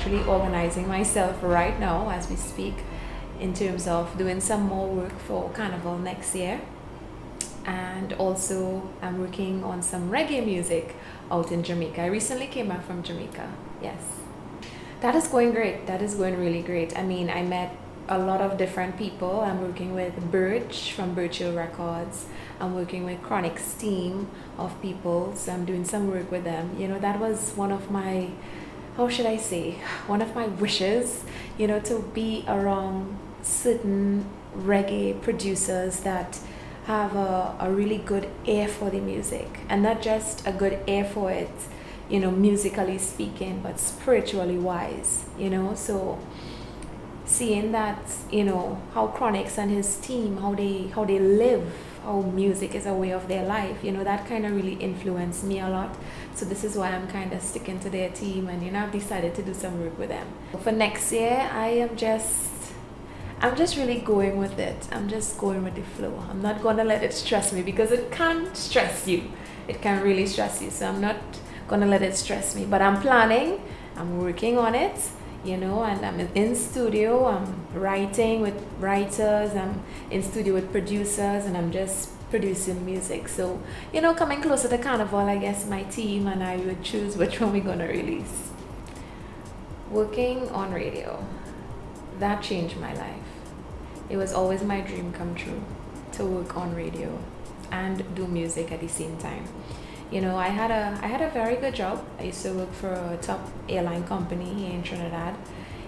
actually organizing myself right now as we speak in terms of doing some more work for Carnival next year. And also I'm working on some reggae music out in Jamaica. I recently came back from Jamaica. Yes. That is going great. That is going really great. I mean, I met a lot of different people. I'm working with Birch from Birch Hill Records. I'm working with Chronic's team of people. So I'm doing some work with them. You know, that was one of my, how should I say, one of my wishes, you know, to be around certain reggae producers that have a really good ear for the music, and not just a good ear for it, you know, musically speaking, but spiritually wise, you know. So seeing that, you know, how Chronix and his team, how they live, how music is a way of their life, you know, that kind of really influenced me a lot. So this is why I'm kind of sticking to their team, and you know, I've decided to do some work with them. For next year, I'm just really going with it. I'm just going with the flow. I'm not gonna let it stress me, because it can stress you. It can really stress you. So I'm not gonna let it stress me. But I'm planning, I'm working on it, you know, and I'm in studio, I'm writing with writers, I'm in studio with producers, and I'm just producing music. So, you know, coming closer to Carnival, I guess my team and I would choose which one we're gonna release. Working on radio, that changed my life. It was always my dream come true to work on radio and do music at the same time. You know, I had a very good job. I used to work for a top airline company here in Trinidad,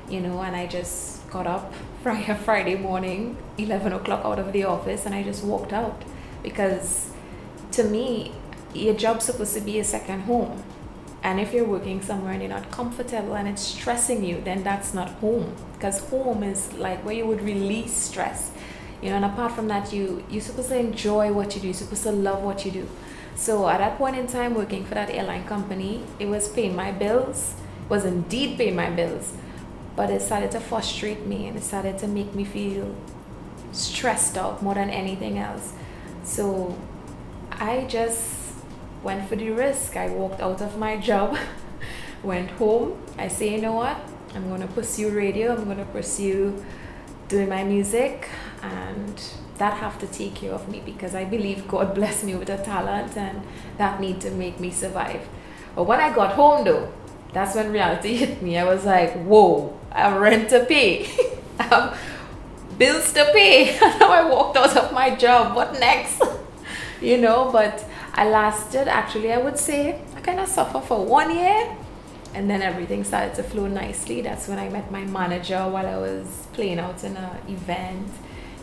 you know, and I just got up Friday morning, 11 o'clock out of the office, and I just walked out, because to me, your job's supposed to be a second home. And if you're working somewhere and you're not comfortable and it's stressing you, then that's not home, because home is like where you would release stress, you know. And apart from that, you're supposed to enjoy what you do, you're supposed to love what you do. So at that point in time, working for that airline company, it was paying my bills, was indeed paying my bills, but it started to frustrate me, and it started to make me feel stressed out more than anything else. So I just went for the risk. I walked out of my job, went home. I say, you know what? I'm going to pursue radio. I'm going to pursue doing my music, and that have to take care of me, because I believe God blessed me with a talent, and that need to make me survive. But when I got home though, that's when reality hit me. I was like, whoa, I have rent to pay. I have bills to pay. And now I walked out of my job. What next? You know, but I lasted, actually, I would say, I kind of suffered for 1 year, and then everything started to flow nicely. That's when I met my manager while I was playing out in an event,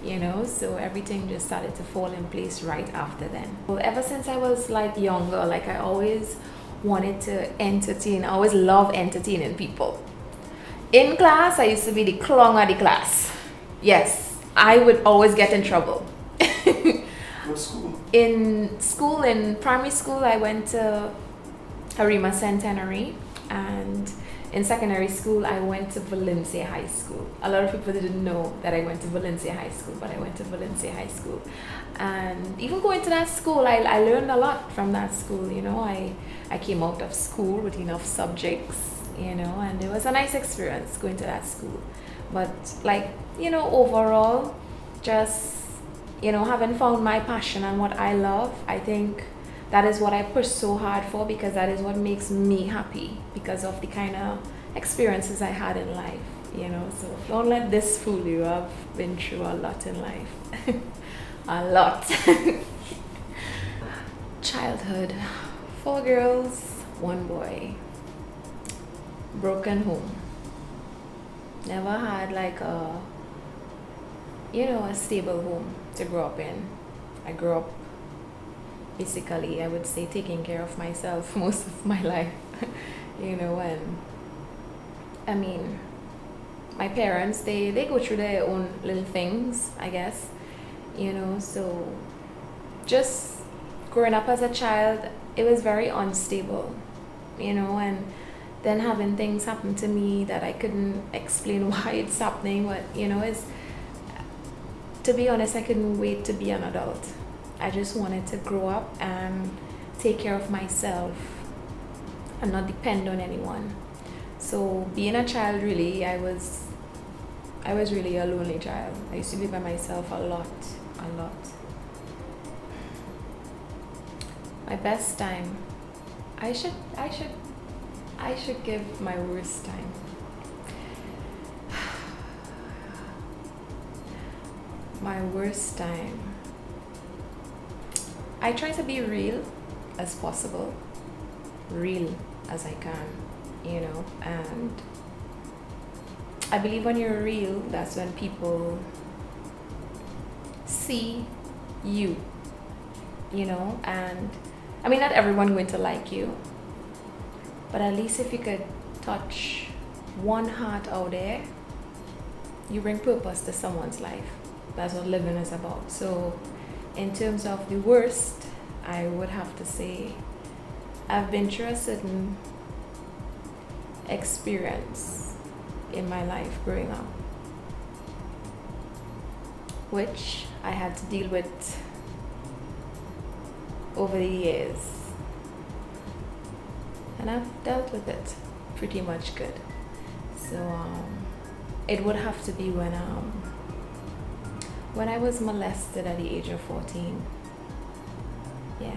you know, so everything just started to fall in place right after then. Well, ever since I was like younger, like I always wanted to entertain. I always loved entertaining people. In class, I used to be the clown of the class. Yes, I would always get in trouble. What school? In primary school, I went to Harima Centenary, and in secondary school, I went to Valencia High School. A lot of people didn't know that I went to Valencia High School, but I went to Valencia High School. And even going to that school, I learned a lot from that school, you know. I came out of school with enough subjects, you know, and it was a nice experience going to that school. But like, you know, overall, just, you know, having found my passion and what I love, I think that is what I push so hard for, because that is what makes me happy, because of the kind of experiences I had in life, you know. So don't let this fool you. I've been through a lot in life. A lot. Childhood, 4 girls, 1 boy. Broken home. Never had like a, you know, a stable home to grow up in. I grew up basically, I would say, taking care of myself most of my life. You know, and I mean, my parents, they go through their own little things, I guess, you know. So just growing up as a child, it was very unstable, you know, and then having things happen to me that I couldn't explain why it's happening. But you know, it's, to be honest, I couldn't wait to be an adult. I just wanted to grow up and take care of myself and not depend on anyone. So being a child, really, I was really a lonely child. I used to be by myself a lot. My best time, I should give my worst time. My worst time, I try to be real as possible, real as I can, you know, and I believe when you're real, that's when people see you, you know. And I mean, not everyone going to like you, but at least if you could touch one heart out there, you bring purpose to someone's life. That's what living is about. So in terms of the worst, I would have to say I've been through a certain experience in my life growing up, which I had to deal with over the years, and I've dealt with it pretty much good. So it would have to be when I was molested at the age of 14. Yeah,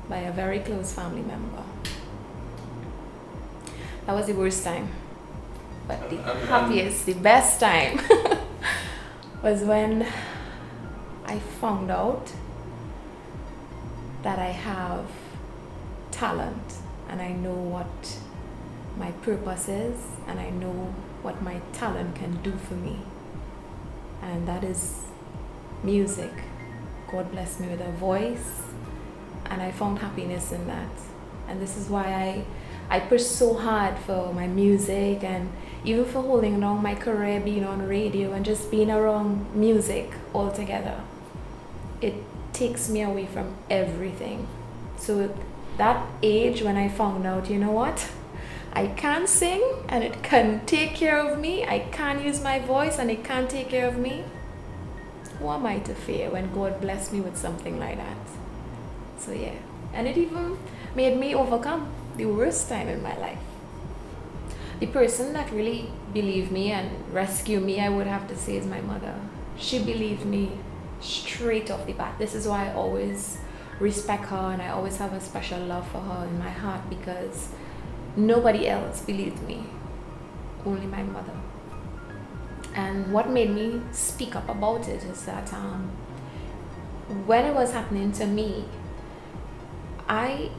by a very close family member. That was the worst time. But the happiest, the best time was when I found out that I have talent, and I know what my purpose is, and I know what my talent can do for me, and that is music. God blessed me with a voice, and I found happiness in that. And this is why I pushed so hard for my music, and even for holding on my career, being on radio and just being around music altogether. It takes me away from everything. So at that age, when I found out, you know what, I can sing and it can take care of me, I can use my voice and it can take care of me, who am I to fear when God blessed me with something like that? So yeah, and it even made me overcome the worst time in my life. The person that really believed me and rescued me, I would have to say, is my mother. She believed me straight off the bat. This is why I always respect her, and I always have a special love for her in my heart, because nobody else believed me, only my mother. And what made me speak up about it is that when it was happening to me, I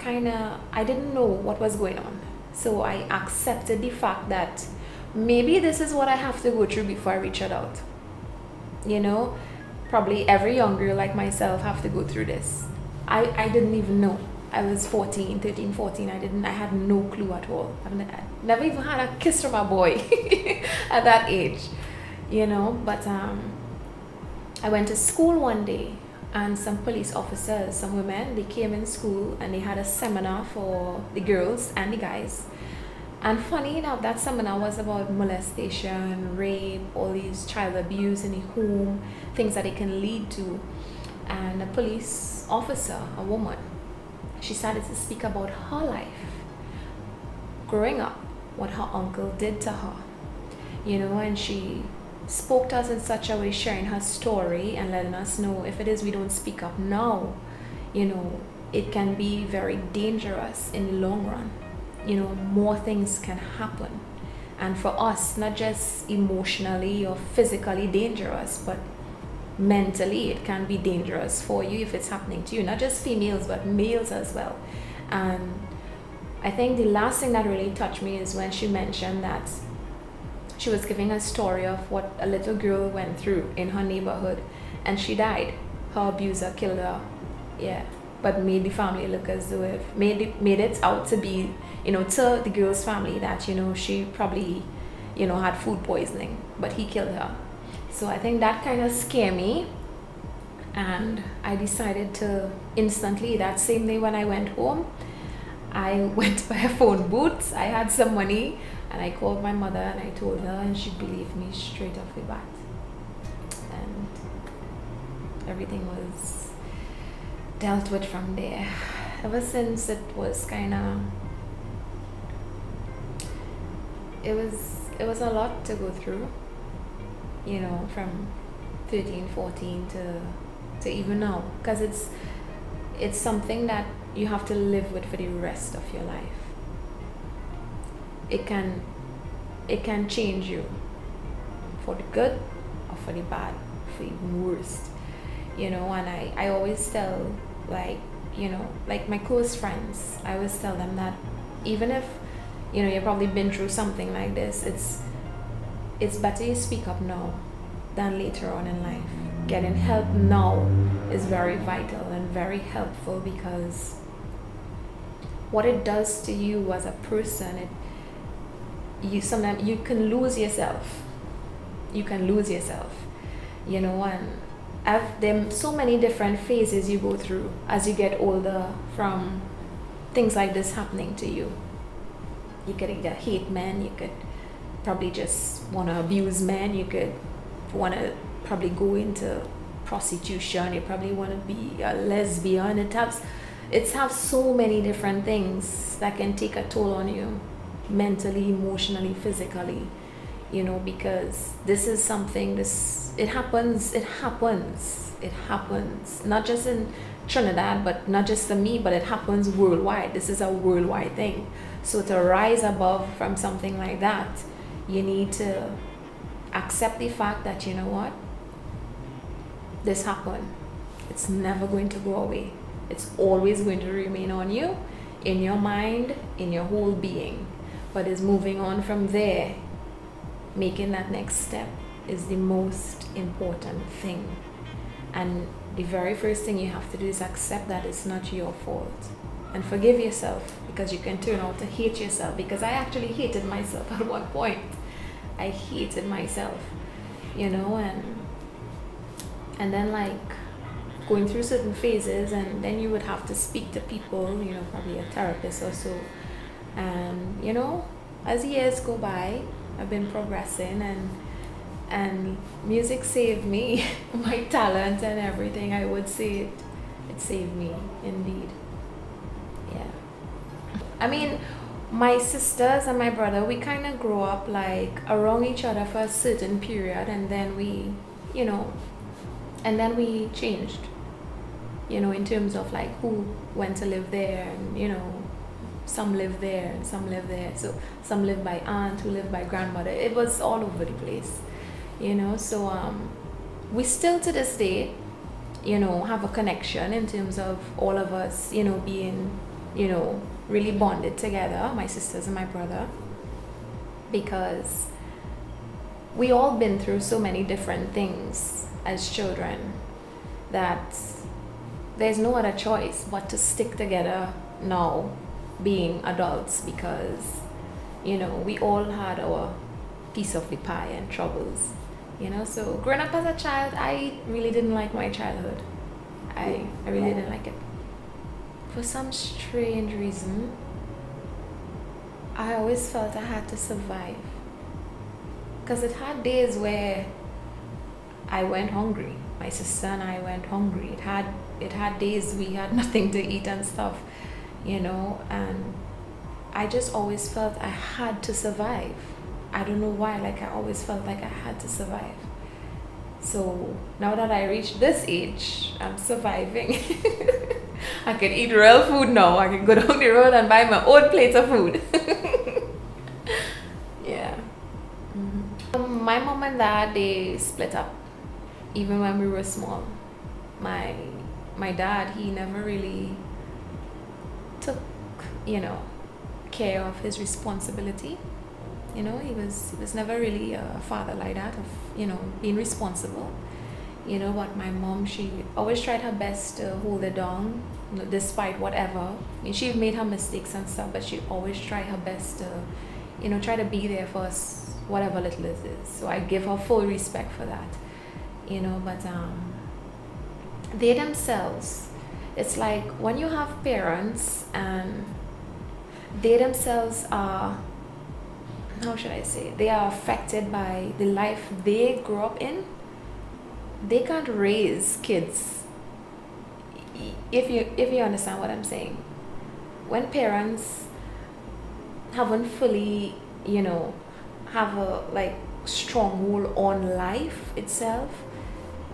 didn't know what was going on. So I accepted the fact that maybe this is what I have to go through before I reach adult. You know, probably every young girl like myself have to go through this. I didn't even know. I was 13, 14. I had no clue at all. I never even had a kiss from a boy at that age, you know. But I went to school one day, and some police officers, some women, they came in school and they had a seminar for the girls and the guys. And funny enough, that seminar was about molestation, rape, all these child abuse in the home, things that it can lead to. And a police officer, a woman, she started to speak about her life growing up, what her uncle did to her, you know. And she spoke to us in such a way, sharing her story and letting us know if it is we don't speak up now, you know, it can be very dangerous in the long run. You know, more things can happen, and for us, not just emotionally or physically dangerous, but mentally it can be dangerous for you if it's happening to you, not just females but males as well. And I think the last thing that really touched me is when she mentioned that she was giving a story of what a little girl went through in her neighborhood, and she died. Her abuser killed her, yeah, but made the family look as though if made it out to be, you know, to the girl's family that, you know, she probably, you know, had food poisoning, but he killed her. So I think that kind of scared me, and I decided to instantly, that same day when I went home, I went to buy a phone booth. I had some money, and I called my mother and I told her, and she believed me straight off the bat. And everything was dealt with from there. Ever since, it was kind of it was a lot to go through, you know, from 13, 14 to even now, because it's something that you have to live with for the rest of your life. It can change you for the good or for the bad, for even worst, you know. And I always tell, like, you know, like my close friends, I always tell them that even if, you know, you've probably been through something like this, it's better you speak up now than later on in life. Getting help now is very vital and very helpful, because what it does to you as a person, sometimes you can lose yourself. You can lose yourself, you know. And there are so many different phases you go through as you get older from things like this happening to you. You could either hate men, you could probably just want to abuse men, you could want to probably go into prostitution, you probably want to be a lesbian. It has so many different things that can take a toll on you, mentally, emotionally, physically, you know, because this is something, it happens not just in Trinidad, but not just to me, but it happens worldwide. This is a worldwide thing. So to rise above from something like that, you need to accept the fact that, you know what, this happened. It's never going to go away. It's always going to remain on you, in your mind, in your whole being. But it's moving on from there, making that next step is the most important thing. And the very first thing you have to do is accept that it's not your fault, and forgive yourself, because you can turn out to hate yourself. Because I actually hated myself at one point. I hated myself, you know. And then, like, going through certain phases, and then you would have to speak to people, you know, probably a therapist or so. And, you know, as years go by, I've been progressing, and music saved me. My talent and everything, I would say it saved me, indeed. Yeah. I mean, my sisters and my brother, we kind of grew up like around each other for a certain period, and then we, you know, changed, you know, in terms of like who went to live there, and, you know, some live there and some live there. So some live by aunt, who lived by grandmother. It was all over the place, you know. So we still to this day, you know, have a connection in terms of all of us, you know, being, you know, really bonded together, my sisters and my brother, because we all been through so many different things as children that there's no other choice but to stick together now, being adults, because, you know, we all had our piece of the pie and troubles, you know. So growing up as a child, I really didn't like my childhood. I really didn't like it. For some strange reason, I always felt I had to survive, because it had days where I went hungry. My sister and I went hungry. It had days we had nothing to eat and stuff, you know. And I just always felt I had to survive. I don't know why, like, I always felt like I had to survive. So now that I reached this age, I'm surviving. I can eat real food now. I can go down the road and buy my own plate of food. Yeah. Mm-hmm. My mom and dad, they split up even when we were small. My dad, he never really took, you know, care of his responsibility. You know, he was never really a father like that, of, you know, being responsible. You know, but my mom, she always tried her best to hold it down, you know, despite whatever. I mean, she made her mistakes and stuff, but she always tried her best to, you know, try to be there for us, whatever little it is. So I give her full respect for that, you know. But they themselves, it's like when you have parents and they themselves are, how should I say, they are affected by the life they grew up in. They can't raise kids, if you understand what I'm saying. When parents haven't fully, you know, have a like stronghold on life itself,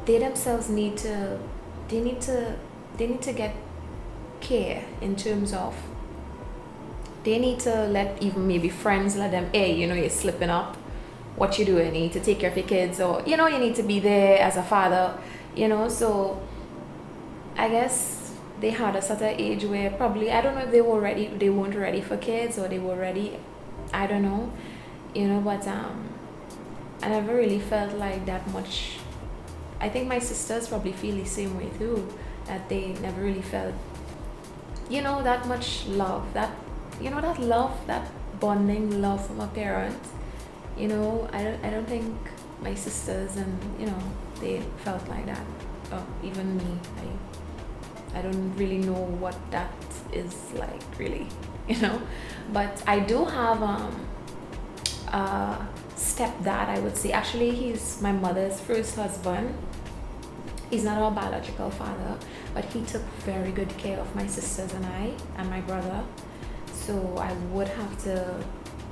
they themselves need to get care in terms of they need to let even maybe friends let them, hey, you know, you're slipping up, what you doing, you need to take care of your kids, or you know, you need to be there as a father, you know. So I guess they had a certain age where probably, I don't know if they weren't ready for kids, or they were ready, I don't know, you know. But I never really felt like that much. I think my sisters probably feel the same way too, that they never really felt, you know, that much love, that, you know, that love, that bonding love from a parent. You know, I don't think my sisters, and you know, they felt like that. Even me, I don't really know what that is like, really, you know. But I do have a stepdad, I would say. Actually, he's my mother's first husband. He's not our biological father, but he took very good care of my sisters and I and my brother. So I would have to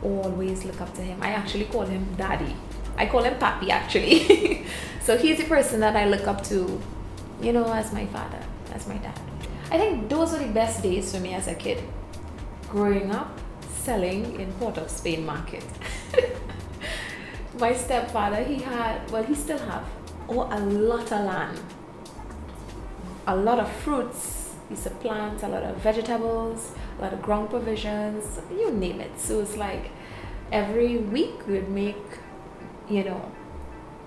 always look up to him. I actually call him daddy. I call him papi, actually. So he's the person that I look up to, you know, as my father, as my dad. I think those were the best days for me as a kid. Growing up, selling in Port of Spain market. My stepfather, he still have a lot of land, a lot of fruits. He used to plant a lot of vegetables, a lot of ground provisions, you name it. So it's like every week we'd make, you know,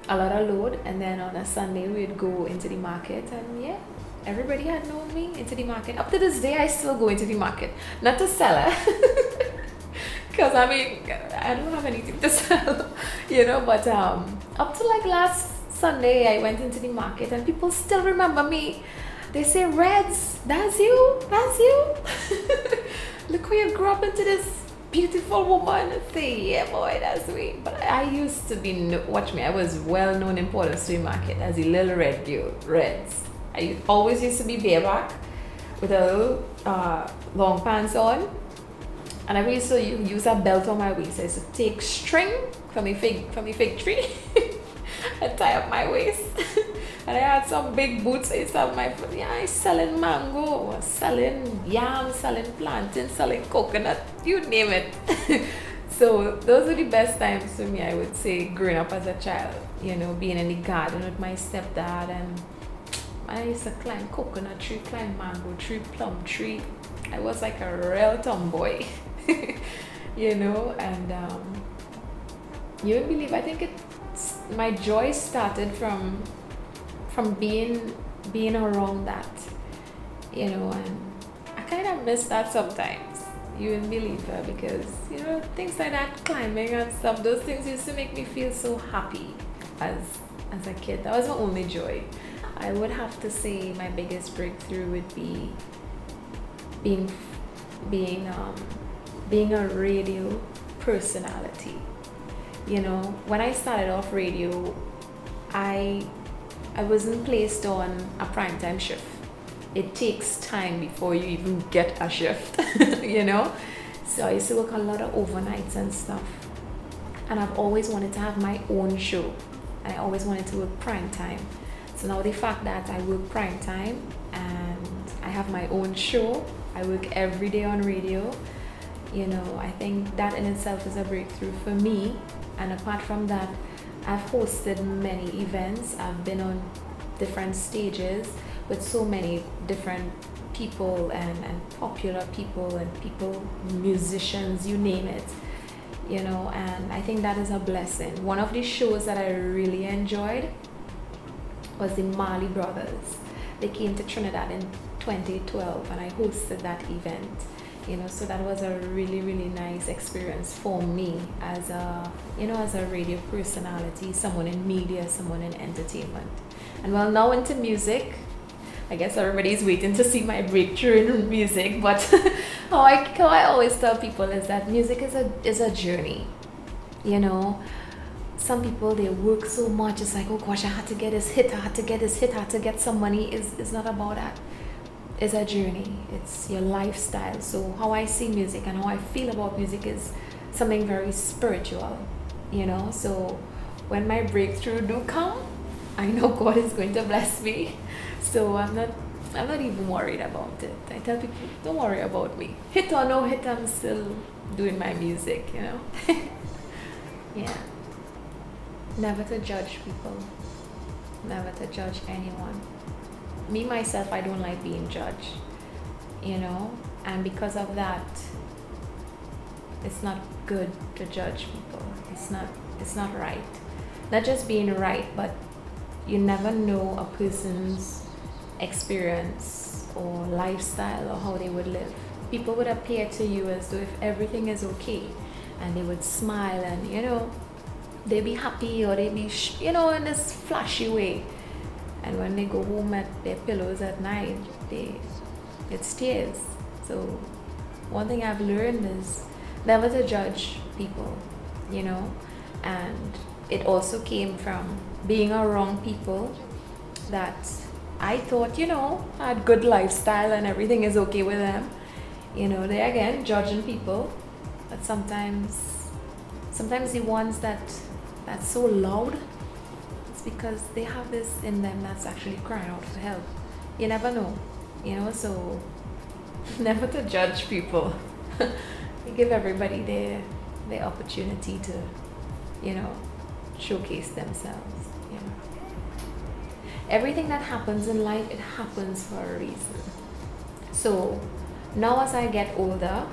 a lot of load, and then on a Sunday we'd go into the market, and yeah, everybody had known me into the market. Up to this day, I still go into the market, not to sell it, because I mean, I don't have anything to sell, you know. But up to like last Sunday, I went into the market, and people still remember me. They say, Reds, that's you, that's you. Look where you grew up into this beautiful woman. I say, yeah, boy, that's me. But I used to be, watch me, I was well known in Port of Spain market as a little red girl, Reds. I always used to be bareback with a little long pants on. And I used to use a belt on my waist. I used to take string from a fig tree and tie up my waist. And I had some big boots. I used to have my foot. Yeah, I selling mango, selling yam, selling plantain, selling coconut, you name it. So those were the best times for me, I would say, growing up as a child. You know, being in the garden with my stepdad, and I used to climb coconut tree, climb mango tree, plum tree. I was like a real tomboy, you know. And you would believe, I think my joy started from being around that, you know. And I kind of miss that sometimes, you wouldn't believe it, because you know, things like that, climbing and stuff, those things used to make me feel so happy as a kid. That was my only joy. I would have to say my biggest breakthrough would be being a radio personality. You know, when I started off radio, I wasn't placed on a primetime shift. It takes time before you even get a shift, you know. So I used to work a lot of overnights and stuff, and I've always wanted to have my own show, and I always wanted to work primetime. So now the fact that I work primetime and I have my own show, I work every day on radio, you know, I think that in itself is a breakthrough for me. And apart from that, I've hosted many events. I've been on different stages with so many different people and popular people and people, musicians, you name it, you know. And I think that is a blessing. One of the shows that I really enjoyed was the Marley Brothers. They came to Trinidad in 2012, and I hosted that event, you know. So that was a really, really nice experience for me as a, you know, as a radio personality, someone in media, someone in entertainment. And well, now into music. I guess everybody's waiting to see my breakthrough in music, but how I always tell people is that music is a journey, you know. Some people, they work so much, it's like, oh gosh, I had to get this hit, I had to get this hit, I had to get some money. It's not about that. It's a journey, it's your lifestyle. So how I see music and how I feel about music is something very spiritual, you know. So when my breakthrough do come, I know God is going to bless me. So I'm not even worried about it. I tell people, don't worry about me. Hit or no hit, I'm still doing my music, you know. Yeah. Never to judge people. Never to judge anyone. Me myself, I don't like being judged, you know, and because of that, it's not good to judge people. It's not right. Not just being right, but you never know a person's experience or lifestyle or how they would live. People would appear to you as though if everything is okay, and they would smile and, you know, they be happy, or they be you know, in this flashy way, and when they go home at their pillows at night, it's tears. So one thing I've learned is never to judge people, you know. And it also came from being around people that I thought, you know, had good lifestyle and everything is okay with them. You know, they again judging people, but sometimes the ones that's so loud, it's because they have this in them that's actually crying out for help. You never know, you know. So never to judge people. You give everybody their opportunity to, you know, showcase themselves. You know, everything that happens in life, it happens for a reason. So now as I get older,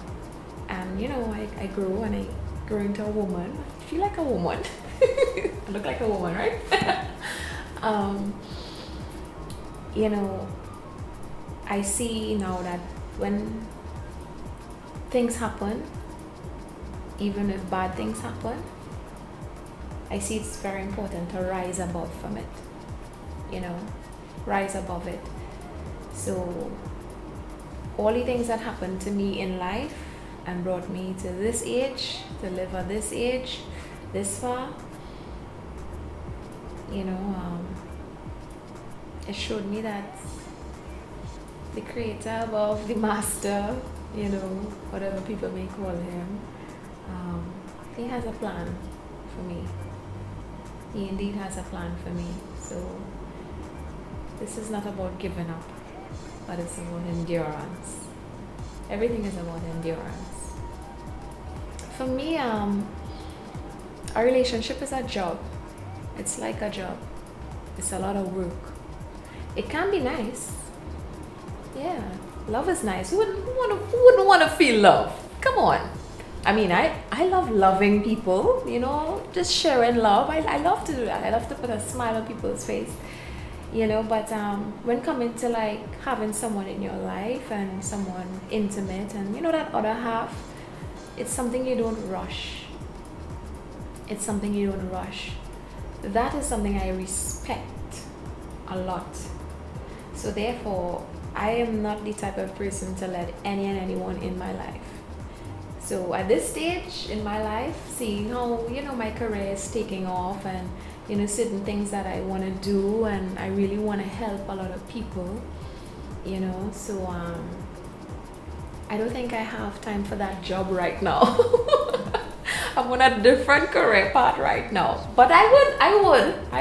and you know, I grow and I grow into a woman. I feel like a woman. I look like a woman, right? You know, I see now that when things happen, even if bad things happen, I see it's very important to rise above from it, you know, rise above it. So all the things that happened to me in life and brought me to this age, to live at this age, this far, you know, it showed me that the creator above, the master, you know, whatever people may call him, he has a plan for me. He indeed has a plan for me. So this is not about giving up, but it's about endurance. Everything is about endurance. For me, a relationship is a job. It's like a job. It's a lot of work. It can be nice. Yeah, love is nice. Who wouldn't want to feel love? Come on. I mean, I love loving people, you know, just sharing love. I love to do that. I love to put a smile on people's face, you know. But when coming to like having someone in your life and someone intimate, and you know, that other half, it's something you don't rush. It's something you don't rush. That is something I respect a lot. So therefore, I am not the type of person to let any and anyone in my life. So at this stage in my life, seeing how, you know, my career is taking off, and you know, certain things that I want to do, and I really want to help a lot of people, you know. So I don't think I have time for that job right now. I'm on a different career path right now, but I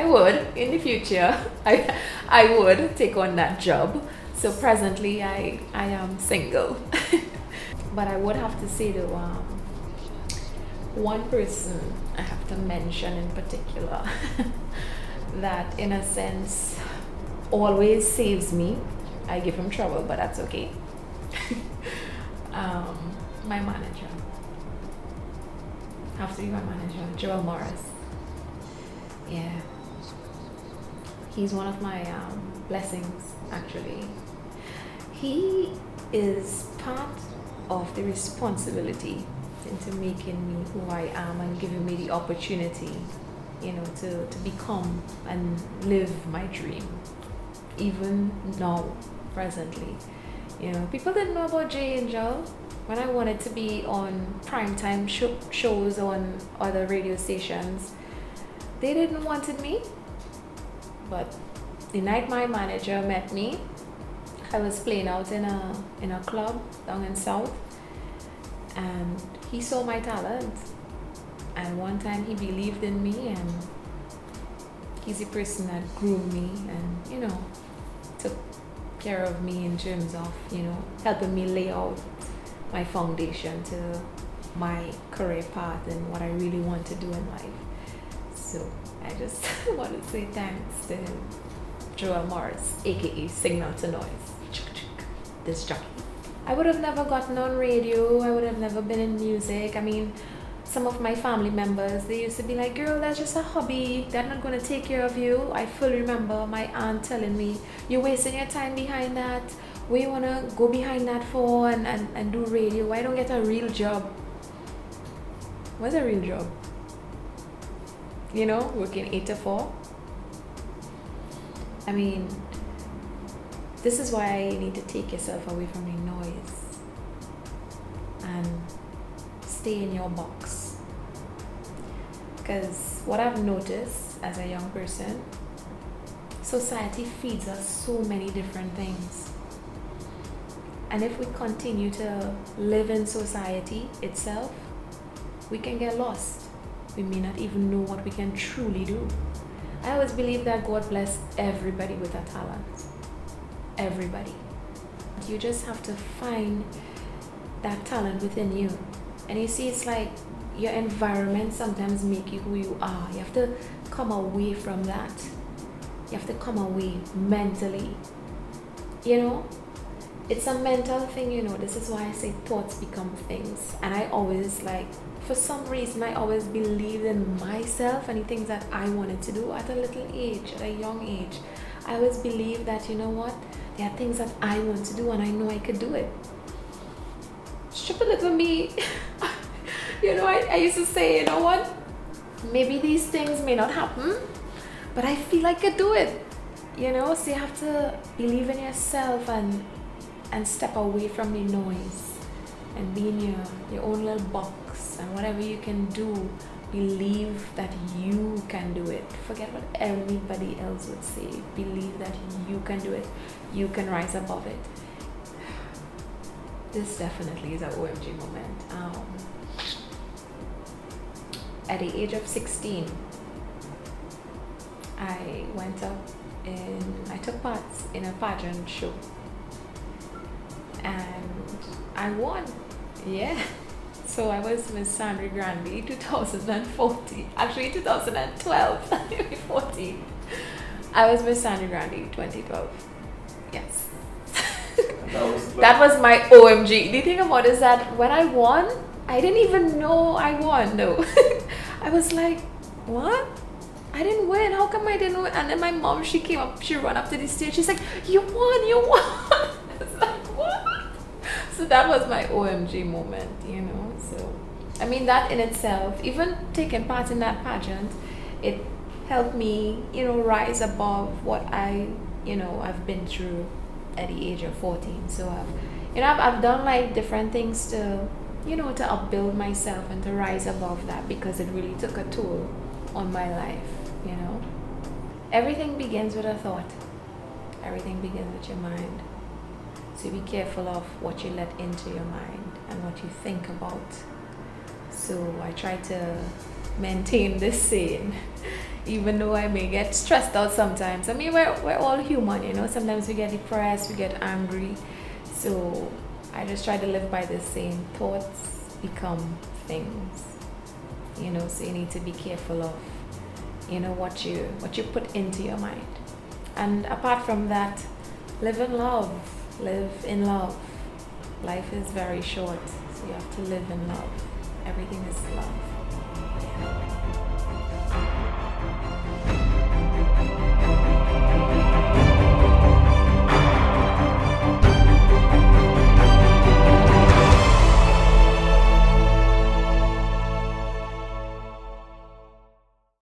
would in the future. I would take on that job. So presently I am single. But I would have to say to one person I have to mention in particular that in a sense always saves me. I give him trouble, but that's okay. My manager. Have to be my manager, Joel Morris. Yeah. He's one of my blessings, actually. He is part of the responsibility into making me who I am and giving me the opportunity, you know, to become and live my dream. Even now, presently. You know, people didn't know about J Angel when I wanted to be on primetime shows on other radio stations. They didn't wanted me. But the night my manager met me, I was playing out in a club down in South, and he saw my talent. And one time he believed in me, and he's the person that groomed me and, you know, took care of me in terms of, you know, helping me lay out my foundation to my career path and what I really want to do in life. So I just want to say thanks to him. Joel Morris, aka Signal to Noise, this jockey. I would have never gotten on radio, I would have never been in music. I mean, some of my family members, they used to be like, girl, that's just a hobby, they're not going to take care of you. I fully remember my aunt telling me, you're wasting your time behind that. What you want to go behind that for and do radio? Why don't get a real job? What's a real job? You know, working 8 to 4. I mean, this is why you need to take yourself away from the noise and stay in your box. Because what I've noticed as a young person, society feeds us so many different things. And if we continue to live in society itself, we can get lost. We may not even know what we can truly do. I always believe that God bless everybody with a talent. Everybody. You just have to find that talent within you. And you see, it's like your environment sometimes make you who you are. You have to come away from that. You have to come away mentally. You know? It's a mental thing, you know. This is why I say thoughts become things. And I always, like, for some reason, I always believed in myself and the things that I wanted to do at a little age, at a young age. I always believed that, you know what, there are things that I want to do and I know I could do it. Stupid little me. You know, I used to say, you know what, maybe these things may not happen, but I feel I could do it. You know, so you have to believe in yourself and step away from the noise and be in your own little box, and whatever you can do, believe that you can do it. Forget what everybody else would say. Believe that you can do it. You can rise above it. This definitely is an OMG moment. At the age of 16, I took part in a pageant show. And I won. Yeah. So I was Miss Sandra Grande 2014. Actually 2012. 14. I was Miss Sandra Grande 2012. Yes. That was my OMG. The thing about it is that when I won, I didn't even know I won though. I was like, what? I didn't win. How come I didn't win? And then my mom, she came up, she ran up to the stage. She's like, you won, you won. I was like, what? So that was my OMG moment, you know. So, I mean, that in itself, even taking part in that pageant, it helped me, you know, rise above what I've been through at the age of 14. So I've done like different things to, you know, to upbuild myself and to rise above that, because it really took a toll on my life, you know. Everything begins with a thought. Everything begins with your mind. So be careful of what you let into your mind and what you think about. So I try to maintain this sane, even though I may get stressed out sometimes. I mean, we're all human, you know. Sometimes we get depressed, we get angry. So I just try to live by this saying, thoughts become things. You know, so you need to be careful of, you know, what you put into your mind. And apart from that, live in love. Live in love. Life is very short, so you have to live in love. Everything is love. Yeah.